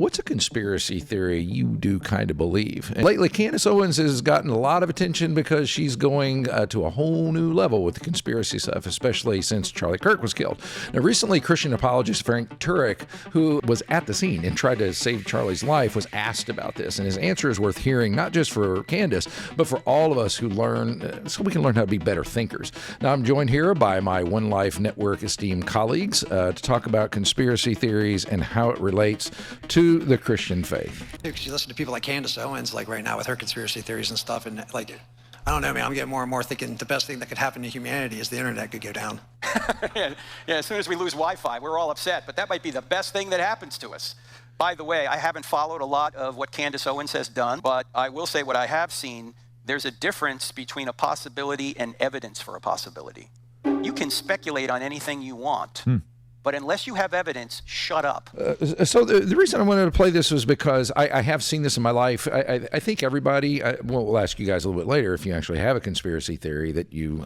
What's a conspiracy theory you do kind of believe? And lately, Candace Owens has gotten a lot of attention because she's going to a whole new level with the conspiracy stuff, especially since Charlie Kirk was killed. Now, recently, Christian apologist Frank Turek, who was at the scene and tried to save Charlie's life, was asked about this, and his answer is worth hearing, not just for Candace, but for all of us who learn, so we can learn how to be better thinkers. Now, I'm joined here by my One Life Network esteemed colleagues to talk about conspiracy theories and how it relates to the Christian faith. Because you listen to people like Candace Owens, like right now with her conspiracy theories and stuff, and like, I don't know, man, I'm getting more and more thinking the best thing that could happen to humanity is the internet could go down. Yeah, as soon as we lose Wi-Fi, we're all upset, but that might be the best thing that happens to us. By the way, I haven't followed a lot of what Candace Owens has done, but I will say what I have seen, there's a difference between a possibility and evidence for a possibility. You can speculate on anything you want. But unless you have evidence, shut up. So the reason I wanted to play this was because I have seen this in my life. I think everybody, we'll ask you guys a little bit later if you actually have a conspiracy theory that you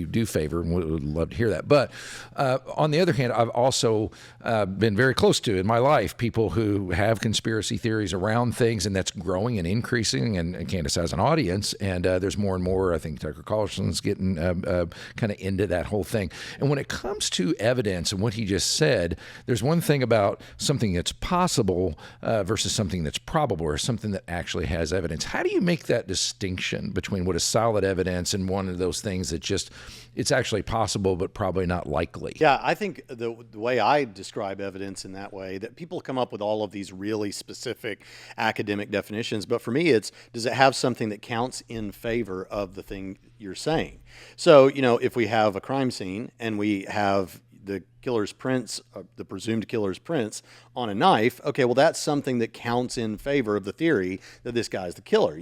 do favor, and would love to hear that. But on the other hand, I've also been very close to in my life people who have conspiracy theories around things, and that's growing and increasing. And Candace has an audience, and there's more and more. I think Tucker Carlson's getting kind of into that whole thing. And when it comes to evidence and what he just said, there's one thing about something that's possible versus something that's probable, or something that actually has evidence. How do you make that distinction between what is solid evidence and one of those things that just, it's actually possible but probably not likely? Yeah, I think the way I describe evidence in that way, that people come up with all of these really specific academic definitions, but for me it's, does it have something that counts in favor of the thing you're saying? So, if we have a crime scene and we have the killer's prints, the presumed killer's prints on a knife, okay, well, that's something that counts in favor of the theory that this guy's the killer,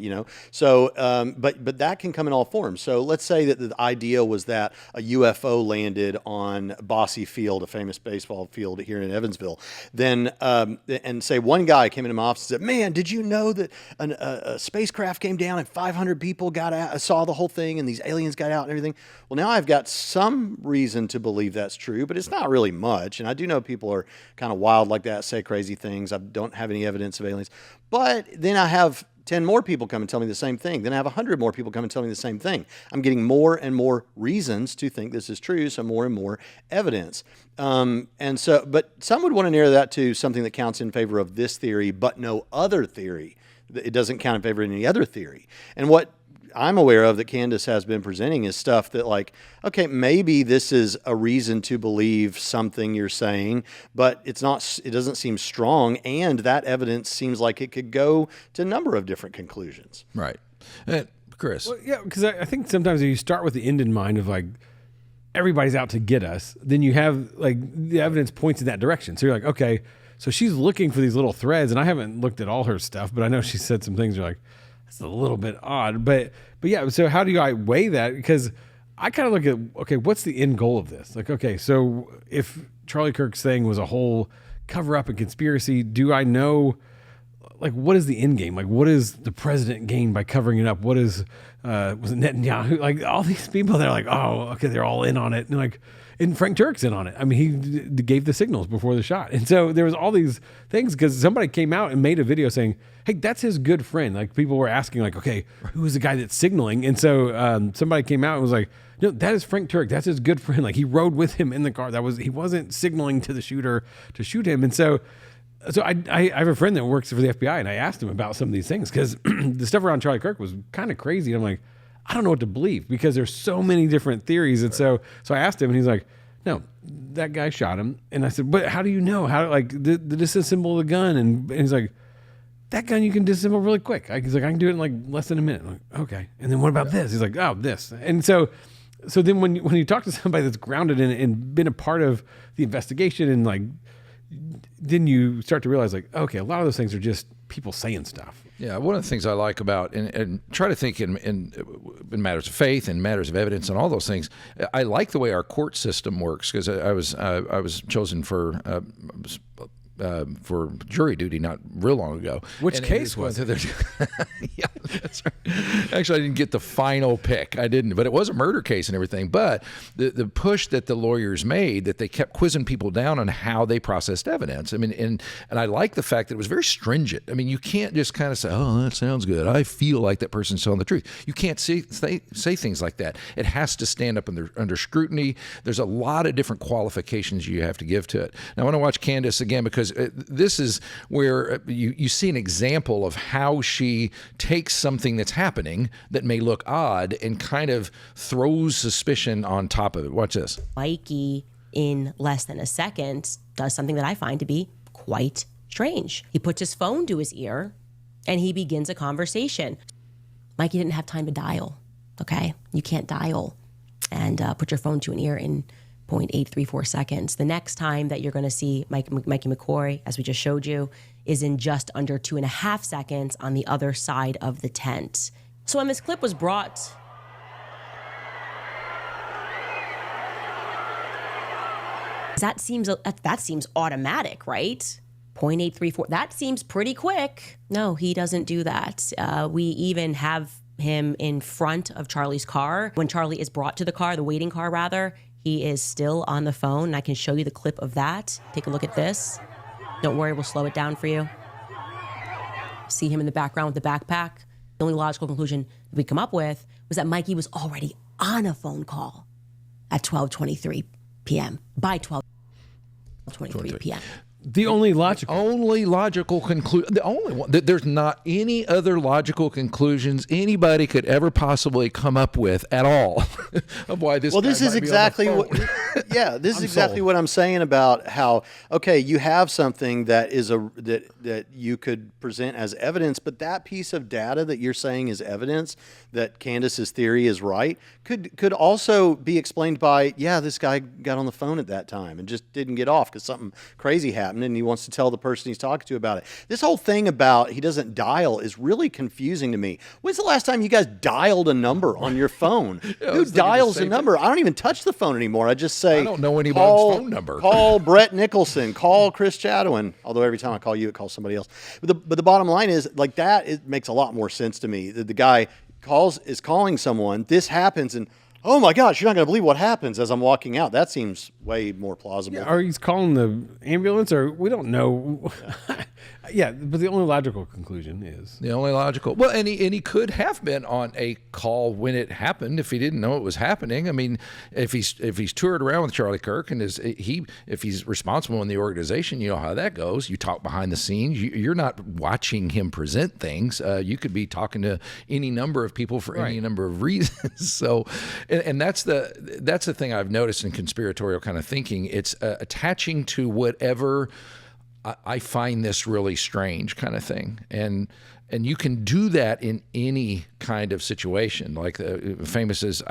So, but that can come in all forms. So let's say that the idea was that a UFO landed on Bosse Field, a famous baseball field here in Evansville. Then, and say one guy came into my office and said, "Man, did you know that a spacecraft came down and 500 people got out, saw the whole thing, and these aliens got out and everything?" Well, now I've got some reason to believe that's true, but it's not really much. And I do know people are kind of wild like that, say crazy things. I don't have any evidence of aliens. But then I have 10 more people come and tell me the same thing. Then I have 100 more people come and tell me the same thing. I'm getting more and more reasons to think this is true, so more and more evidence. But some would want to narrow that to something that counts in favor of this theory, but no other theory. It doesn't count in favor of any other theory. And what I'm aware of that Candace has been presenting is stuff that, like, okay, maybe this is a reason to believe something you're saying, but it's not, it doesn't seem strong, and that evidence seems like it could go to a number of different conclusions. Right. Chris? Well, yeah, because I think sometimes if you start with the end in mind of, like, everybody's out to get us, then you have, like, the evidence points in that direction. So you're like, okay, so she's looking for these little threads, and I haven't looked at all her stuff, but I know she said some things you're like, it's a little bit odd, but yeah. So how do I weigh that? Because I kind of look at, okay, what's the end goal of this? Like, okay, so if Charlie Kirk's thing was a whole cover up and conspiracy, do I know, like, what is the end game? Like, what is the president gain by covering it up? What is, was it Netanyahu? Like, all these people, they're like, oh, okay, they're all in on it. And like, and Frank Turek's in on it. I mean, he gave the signals before the shot. And so there was all these things because somebody came out and made a video saying, hey, that's his good friend. Like, people were asking, like, okay, who is the guy that's signaling? And so somebody came out and was like, no, that is Frank Turek. That's his good friend. Like, he rode with him in the car. He wasn't signaling to the shooter to shoot him. And so I have a friend that works for the FBI, and I asked him about some of these things because the stuff around Charlie Kirk was kind of crazy. And I'm like, I don't know what to believe because there's so many different theories. And so I asked him, and he's like, no, that guy shot him. And I said, but how do you know? How, like, the disassemble the gun? And he's like, that gun you can disassemble really quick. He's like, I can do it in like less than a minute. I'm like, okay. And then what about this? He's like, oh, this. And so then when you talk to somebody that's grounded in it and been a part of the investigation, and like, then you start to realize, like, okay, a lot of those things are just people saying stuff. Yeah, one of the things I like about, and try to think in matters of faith and matters of evidence and all those things, I like the way our court system works, because I was chosen for jury duty not real long ago. Which case was it? Yeah, That's right. Actually, I didn't get the final pick. I didn't, but it was a murder case and everything. But the push that the lawyers made, that they kept quizzing people down on how they processed evidence. I mean, and I like the fact that it was very stringent. I mean, you can't just kind of say, "Oh, that sounds good. I feel like that person's telling the truth." You can't say things like that. It has to stand up under scrutiny. There's a lot of different qualifications you have to give to it. Now, I want to watch Candace again because this is where you see an example of how she takes something that's happening that may look odd and kind of throws suspicion on top of it. Watch this. Mikey, in less than a second, does something that I find to be quite strange. He puts his phone to his ear and he begins a conversation. Mikey didn't have time to dial, okay? You can't dial and put your phone to an ear in 0.834 seconds. The next time that you're going to see Mikey McCoy, as we just showed you, is in just under 2.5 seconds on the other side of the tent. So when this clip was brought, that seems automatic, right? 0.834, that seems pretty quick. No, he doesn't do that. We even have him in front of Charlie's car. When Charlie is brought to the car, the waiting car rather, he is still on the phone, and I can show you the clip of that. Take a look at this. Don't worry, we'll slow it down for you. See him in the background with the backpack. The only logical conclusion we come up with was that Mikey was already on a phone call at 12:23 p.m. by 12:23 p.m. The only logical conclusion, the only one, there's not any other logical conclusions anybody could ever possibly come up with at all of why this. Well, this is exactly what. Yeah, this is exactly what I'm saying about how, okay, you have something that is that you could present as evidence, but that piece of data that you're saying is evidence that Candace's theory is right could also be explained by, yeah, this guy got on the phone at that time and just didn't get off because something crazy happened and he wants to tell the person he's talking to about it. This whole thing about he doesn't dial is really confusing to me. When's the last time you guys dialed a number on your phone? Who dials a number? I don't even touch the phone anymore. I just say, I don't know anybody's phone number. Call Brett Nicholson, call Chris Chadwin. Although every time I call you, it calls somebody else. But the bottom line is, like, that, it makes a lot more sense to me. The guy is calling someone, this happens, and oh my gosh, you're not going to believe what happens as I'm walking out. That seems way more plausible. Yeah, or he's calling the ambulance, or we don't know. Yeah, but the only logical conclusion is well, and he could have been on a call when it happened if he didn't know it was happening. I mean, if he's toured around with Charlie Kirk and if he's responsible in the organization, you know how that goes. You talk behind the scenes. You're not watching him present things. You could be talking to any number of people for any number of reasons. So, and that's the thing I've noticed in conspiratorial kind of thinking. It's attaching to whatever. I find this really strange kind of thing. And you can do that in any kind of situation. Like the famous is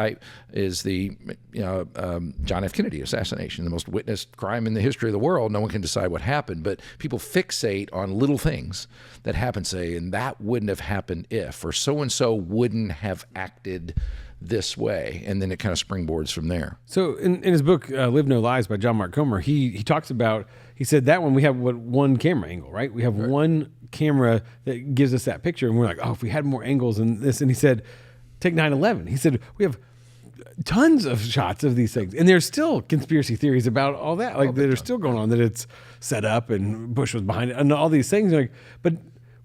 the John F. Kennedy assassination, the most witnessed crime in the history of the world. No one can decide what happened, but people fixate on little things that happen, say, and that wouldn't have happened if, or so-and-so wouldn't have acted this way, and then it kind of springboards from there. So in his book, Live No Lies by John Mark Comer, he talks about, he said that one we have one camera angle, right? We have one camera that gives us that picture, and we're like, oh, if we had more angles and this, and he said, take 9/11. He said, we have tons of shots of these things, and there's still conspiracy theories about all that, like that are still going on, that it's set up and Bush was behind it and all these things. Like, but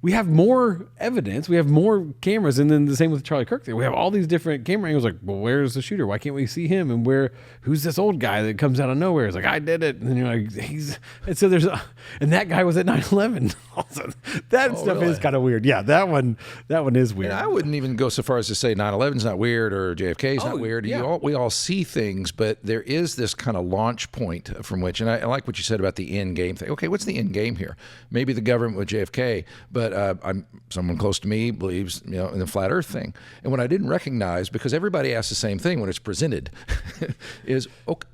we have more evidence, we have more cameras, and then the same with Charlie Kirk there. We have all these different camera angles. Like, well, where's the shooter? Why can't we see him? And who's this old guy that comes out of nowhere? It's like, I did it. And then you're like, and so and that guy was at 9/11. That stuff really? Is kind of weird. Yeah, that one is weird. And I wouldn't even go so far as to say 9/11's not weird or JFK's not weird. Yeah. We all see things, but there is this kind of launch point from which, and I like what you said about the end game thing. Okay, what's the end game here? Maybe the government with JFK, but someone close to me believes, in the flat Earth thing. And what I didn't recognize, because everybody asks the same thing when it's presented, is, okay,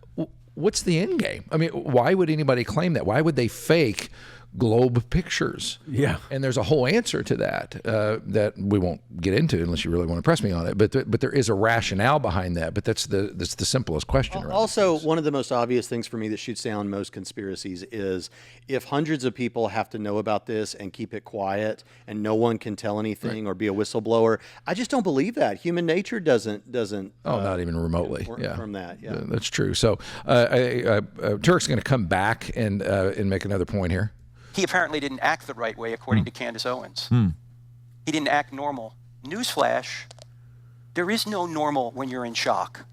what's the end game? I mean, why would anybody claim that? Why would they fake globe pictures. Yeah. And there's a whole answer to that that we won't get into unless you really want to press me on it. But there is a rationale behind that. But that's the simplest question. Right? Also, one of the most obvious things for me that shoots down most conspiracies is if hundreds of people have to know about this and keep it quiet and no one can tell anything or be a whistleblower. I just don't believe that. Human nature doesn't. Not even remotely. From that. Yeah, that's true. So Turek's going to come back and make another point here. He apparently didn't act the right way, according to Candace Owens. He didn't act normal. Newsflash, there is no normal when you're in shock.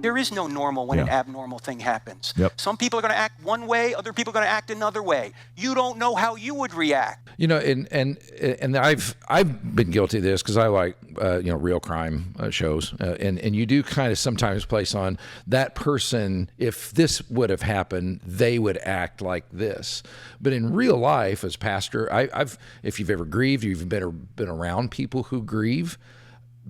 There is no normal when an abnormal thing happens. Yep. Some people are going to act one way, other people are going to act another way. You don't know how you would react. You know, and I've been guilty of this because I like real crime shows, and you do kind of sometimes place on that person. If this would have happened, they would act like this. But in real life, as pastor, if you've ever grieved, you've been around people who grieve.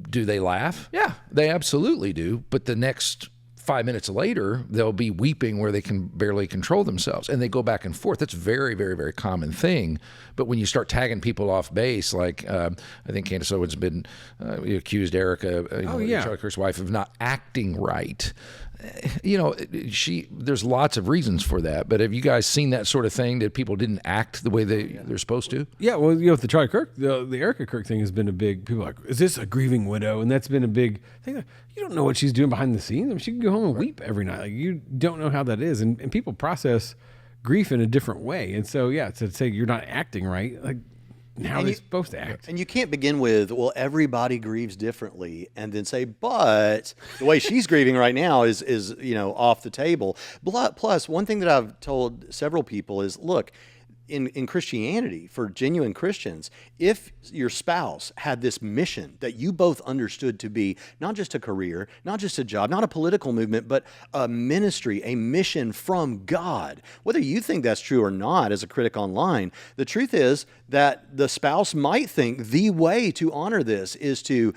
Do they laugh? Yeah, they absolutely do. But the next 5 minutes later, they'll be weeping where they can barely control themselves. And they go back and forth. That's a very, very, very common thing. But when you start tagging people off base, like I think Candace Owens has been accused Erica, Charlie Kirk's wife, of not acting right. There's lots of reasons for that. But have you guys seen that sort of thing, that people didn't act the way they're supposed to? Yeah, well, with the Charlie Kirk, the Erica Kirk thing has been a big, people are like, is this a grieving widow? And that's been a big thing. You don't know what she's doing behind the scenes. I mean, she can go home and weep every night. Like, you don't know how that is. And people process grief in a different way. And so, to say you're not acting right, like, how are they supposed to act? And you can't begin with, well, everybody grieves differently, and then say, but the way she's grieving right now is off the table. Plus, one thing that I've told several people is, look, in Christianity, for genuine Christians, if your spouse had this mission that you both understood to be not just a career, not just a job, not a political movement, but a ministry, a mission from God, whether you think that's true or not as a critic online, the truth is that the spouse might think the way to honor this is to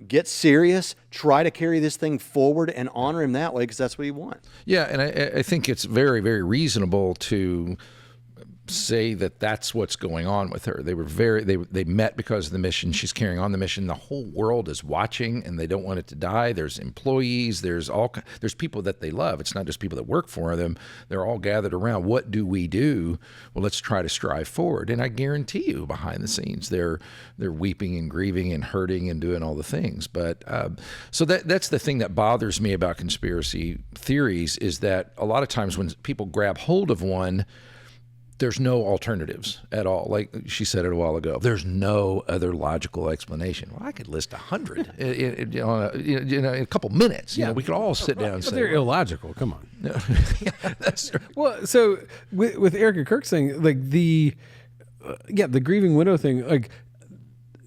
get serious, try to carry this thing forward and honor him that way, because that's what he wants. Yeah, and I think it's very, very reasonable to say that that's what's going on with her. They met because of the mission. She's carrying on the mission. The whole world is watching, and they don't want it to die. There's employees. There's people that they love. It's not just people that work for them. They're all gathered around. What do we do? Well, let's try to strive forward. And I guarantee you, behind the scenes, they're weeping and grieving and hurting and doing all the things. But so that's the thing that bothers me about conspiracy theories, is that a lot of times when people grab hold of one, there's no alternatives at all. Like she said it a while ago, there's no other logical explanation. Well, I could list 100 in a couple minminutes. We could all sit down and say, they're illogical. Come on. That's right. Well, so with Erica Kirk saying, like, the grieving widow thing, like,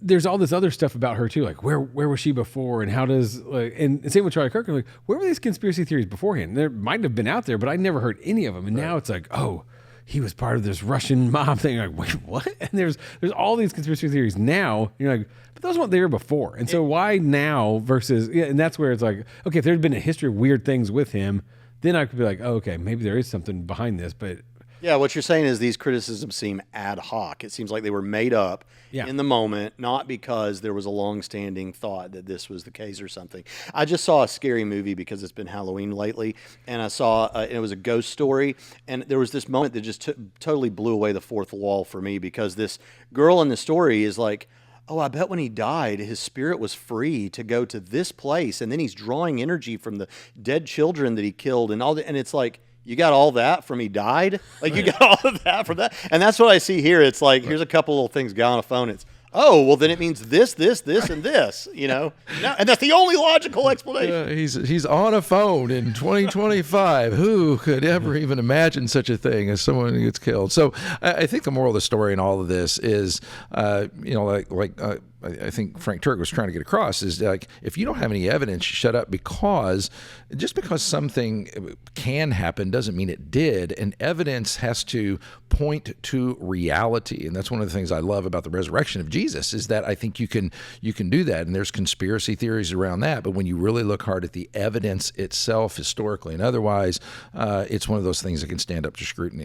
there's all this other stuff about her too, like where was she before, and how does and same with Charlie Kirk. Like, where were these conspiracy theories beforehand? There might have been out there, but I never heard any of them. And now it's like, oh, he was part of this Russian mob thing. You're like, wait, what? And there's all these conspiracy theories now. You're like, but those weren't there before. And so why now versus, and that's where it's like, okay, if there'd been a history of weird things with him, then I could be like, oh, okay, maybe there is something behind this. But yeah, what you're saying is these criticisms seem ad hoc. It seems like they were made up in the moment, not because there was a long-standing thought that this was the case or something. I just saw a scary movie because it's been Halloween lately, and I saw it was a ghost story, and there was this moment that just totally blew away the fourth wall for me, because this girl in the story is like, oh, I bet when he died, his spirit was free to go to this place, and then he's drawing energy from the dead children that he killed, and and it's like, you got all that from he died? Like, you got all of that from that? And that's what I see here. It's like, here's a couple little things got on a phone. It's, oh, well, then it means this, and this, No, and that's the only logical explanation. He's on a phone in 2025. Who could ever even imagine such a thing as someone who gets killed? So I think the moral of the story in all of this is, I think Frank Turek was trying to get across, is like, if you don't have any evidence, shut up, because just because something can happen doesn't mean it did. And evidence has to point to reality. And that's one of the things I love about the resurrection of Jesus, is that I think you can do that. And there's conspiracy theories around that. But when you really look hard at the evidence itself, historically and otherwise, it's one of those things that can stand up to scrutiny.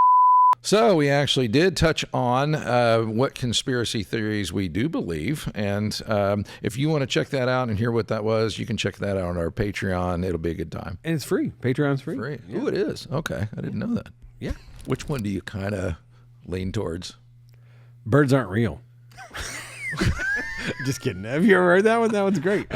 So we actually did touch on what conspiracy theories we do believe, and if you want to check that out and hear what that was, you can check that out on our Patreon. It'll be a good time. And it's free. Patreon's free. Free. Oh, it is. Okay, I didn't know that. Yeah. Which one do you kind of lean towards? Birds aren't real. Just kidding. Have you ever heard that one? That one's great.